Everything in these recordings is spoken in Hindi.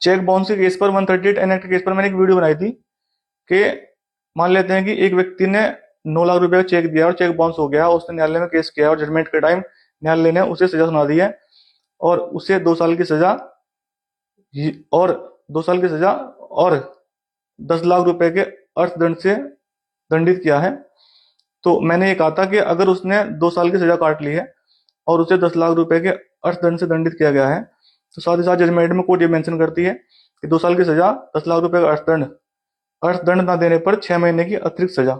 चेक बाउंस के केस पर 138 एन एक्ट के केस पर मैंने एक वीडियो बनाई थी कि मान लेते हैं कि एक व्यक्ति ने 9 लाख रुपए का चेक दिया और चेक बाउंस हो गया, उसने न्यायालय में केस किया और जजमेंट के टाइम न्यायालय ने उसे सजा सुना दी है और उसे 2 साल की सजा और 2 साल की सजा और 10 लाख रुपए के अर्थदंड से दंडित किया है। तो मैंने ये कहा था कि अगर उसने 2 साल की सजा काट ली है और उसे 10 लाख रुपए के अर्थदंड से दंडित किया गया है, तो साथ ही साथ जजमेंट में कोर्ट ये मेंशन करती है कि 2 साल की सजा, 10 लाख रुपए का अर्थदंड, अर्थदंड ना देने पर 6 महीने की अतिरिक्त सजा।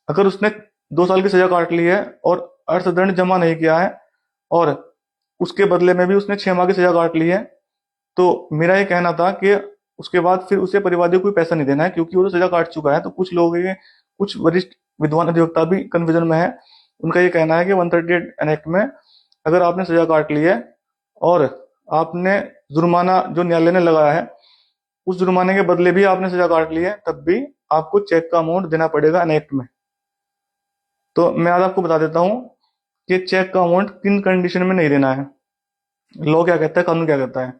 अगर उसने 2 साल की सजा काट ली है और अर्थदंड जमा नहीं किया है और उसके बदले में भी उसने 6 माह की सजा काट ली है, तो मेरा ये कहना था कि उसके बाद फिर उसे परिवादी को कोई पैसा नहीं देना है, क्योंकि वो तो सजा काट चुका है। तो कुछ लोग ये, कुछ वरिष्ठ विद्वान अधिवक्ता भी कंफ्यूजन में है। उनका ये कहना है कि 138 एक्ट में अगर आपने सजा काट ली है और आपने जुर्माना जो न्यायालय ने लगाया है उस जुर्माने के बदले भी आपने सजा काट ली है, तब भी आपको चेक का अमाउंट देना पड़ेगा एक्ट में। तो मैं आज आपको बता देता हूँ कि चेक का अमाउंट किन कंडीशन में नहीं देना है, लॉ क्या कहता है, कानून क्या कहता है।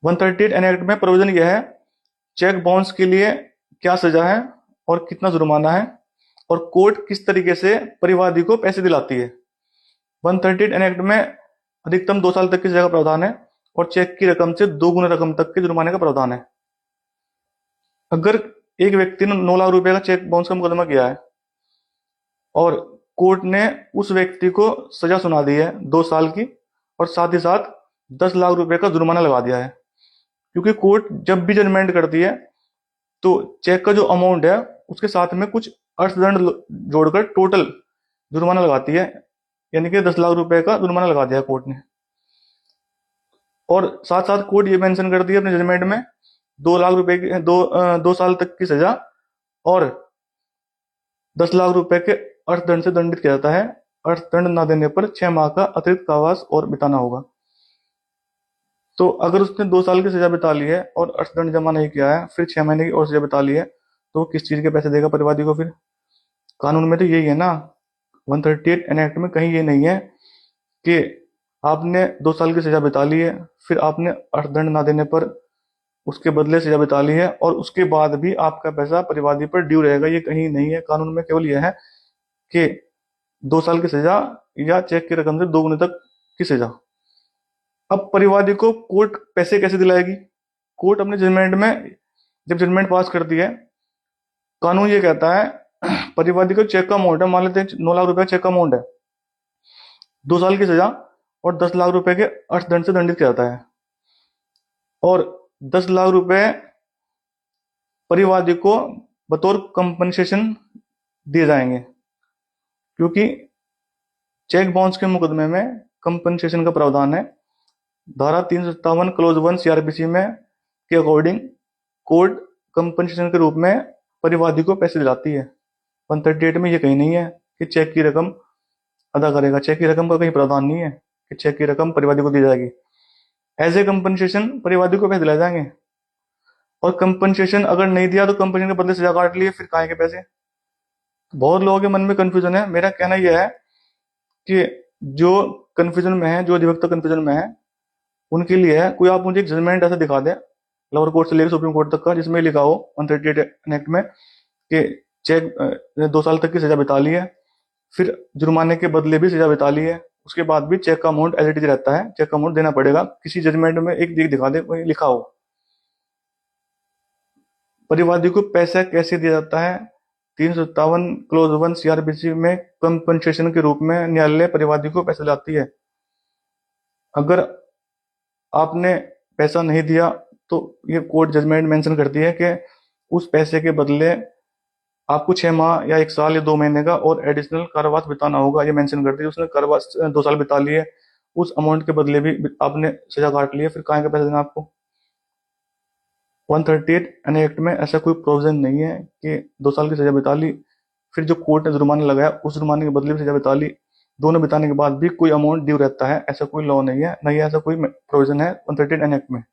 138 एन एक्ट में प्रोविजन यह है, चेक बाउंस के लिए क्या सजा है और कितना जुर्माना है और कोर्ट किस तरीके से परिवादी को पैसे दिलाती है। 138 एन एक्ट में अधिकतम 2 साल तक की सजा का प्रावधान है और चेक की रकम से 2 गुना रकम तक के जुर्माने का प्रावधान है। अगर एक व्यक्ति ने 9 लाख रुपए का चेक बाउंस का मुकदमा किया है और कोर्ट ने उस व्यक्ति को सजा सुना दी है 2 साल की और साथ ही साथ 10 लाख रुपए का जुर्माना लगा दिया है, क्योंकि कोर्ट जब भी जजमेंट करती है तो चेक का जो अमाउंट है उसके साथ में कुछ अर्थदंड जोड़कर टोटल जुर्माना लगाती है, यानी कि 10 लाख रुपए का जुर्माना लगा दिया कोर्ट ने। और साथ साथ कोर्ट ये मेंशन करती है अपने जजमेंट में 2 लाख रुपए की 2 साल तक की सजा और 10 लाख रुपए के अर्थदंड से दंडित किया जाता है। अर्थदंड न देने पर 6 माह का अतिरिक्त कारावास और बिताना होगा। तो अगर उसने 2 साल की सजा बिता ली है और अर्थदंड जमा नहीं किया है, फिर 6 महीने की और सजा बिता ली है, तो किस चीज के पैसे देगा परिवादी को? फिर कानून में तो यही है ना, 138 एन एक्ट में कहीं ये नहीं है कि आपने 2 साल की सजा बिता ली है, फिर आपने अर्थदंड ना देने पर उसके बदले सजा बिता ली है और उसके बाद भी आपका पैसा परिवादी पर ड्यू रहेगा। ये कहीं नहीं है कानून में, केवल यह है कि 2 साल की सजा या चेक की रकम से 2 गुने तक की सजा। अब परिवादी को कोर्ट पैसे कैसे दिलाएगी? कोर्ट अपने जजमेंट में जब जजमेंट पास करती है, कानून ये कहता है परिवादी को चेक का अमाउंट है, मान लेते हैं 9 लाख रुपए चेक का अमाउंट है, 2 साल की सजा और 10 लाख रुपए के अर्थदंड से दंडित किया जाता है और 10 लाख रुपए परिवादी को बतौर कंपनसेशन दिए जाएंगे, क्योंकि चेक बाउंस के मुकदमे में कंपनसेशन का प्रावधान है। धारा 357 क्लोज 1 सीआरपीसी में के अकॉर्डिंग कोर्ट कंपनसेशन के रूप में परिवादी को पैसे दिलाती है। 138 में ये कहीं नहीं है कि चेक की रकम अदा करेगा, चेक की रकम का कहीं प्रावधान नहीं है कि चेक की रकम परिवादी को दी जाएगी। एज ए कंपनसेशन परिवादी को पैसे दिलाए जाएंगे और कंपनसेशन अगर नहीं दिया तो कंपनी के बदले सजा काट लिए, फिर कहाँ के पैसे? बहुत लोगों के मन में कंफ्यूजन है। मेरा कहना यह है कि जो कंफ्यूजन में है, जो अधिवक्ता कंफ्यूजन में है, उनके लिए है, कोई आप मुझे एक जजमेंट ऐसा दिखा दें लोअर कोर्ट से लेकर सुप्रीम कोर्ट तक का जिसमें लिखा हो 138 एक्ट में कि चेक 2 साल तक की सजा बिता ली है, फिर जुर्माने के बदले भी सजा बिता ली है, उसके बाद भी चेक का अमाउंट एज इट इज रहता है, चेक का अमाउंट देना पड़ेगा। किसी जजमेंट में एक दिखा दे, वही लिखा हो। परिवादी को पैसा कैसे दिया जाता है? 357 क्लोज 1 सीआरपीसी में कंपनसेशन के रूप में न्यायालय परिवादी को पैसा दिलाती है। अगर आपने पैसा नहीं दिया तो ये कोर्ट जजमेंट मेंशन करती है कि उस पैसे के बदले आपको 6 माह या 1 साल या 2 महीने का और एडिशनल कारावास बिताना होगा। ये मेंशन करती है। उसने कारावास 2 साल बिता लिए, उस अमाउंट के बदले भी आपने सजा काट ली है, फिर कहाँ का पैसा देना आपको? 138 एन एक्ट में ऐसा कोई प्रोविजन नहीं है कि 2 साल की सजा बिता ली, फिर जो कोर्ट ने जुर्माना लगाया उस जुर्माने के बदले भी सजा बिता ली, दोनों बिताने के बाद भी कोई अमाउंट ड्यू रहता है। ऐसा कोई लॉ नहीं है, नहीं ऐसा कोई प्रोविजन है 138 एन एक्ट में।